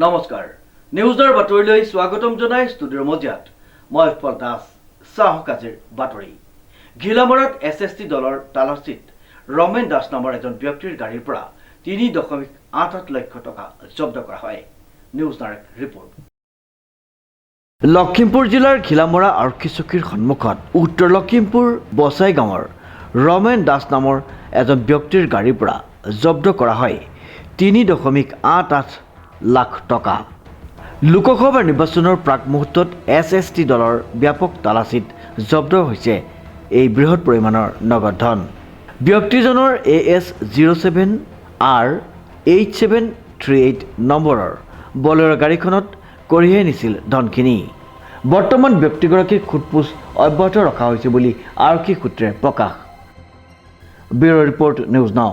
নমস্কাৰ নিউজৰ বাতৰিলৈ স্বাগতম জনাই ষ্টুডিঅ'ৰ মজিয়াত মই উৎপল দাস চাহকাজিৰ বাতৰি ঘিলামৰাত এছএছটি দলৰ তালাচীত ৰমেন দাস নামৰ এজন ব্যক্তিৰ গাড়ীৰ পৰা ৩.৮৮ লাখ টকা জব্দ কৰা হয় নিউজ ডাইৰেক্ট ৰিপৰ্ট লখিমপুৰ জিলাৰ ঘিলামৰা আৰক্ষী চকীৰ সন্মুখত উত্তৰ লখিমপুৰ বচাই গাঁৱৰ ৰমেন দাস নামৰ এজন ব্যক্তিৰ গাড়ীৰ পৰা জব্দ কৰা হয় ৩.৮৮ লাখ টকা লোকসভা নিৰ্বাচনৰ প্ৰাক মুহূৰ্তত এছএছটি দলৰ ব্যাপক তালাচীত জব্দ হৈছে এই বৃহৎ পৰিমাণৰ নগদ ধন ব্যক্তিজনৰ AS07R8738 নম্বৰৰ বলেৰো গাড়ীখনত কঢ়িয়াই নিছিল ধনখিনি বৰ্তমান ব্যক্তিগৰাকীৰ খুটপুছ অব্যাহত ৰখা হৈছে বুলি আৰক্ষী সূত্ৰে প্ৰকাশ ব্যুৰো ৰিপৰ্ট নিউজ নাও।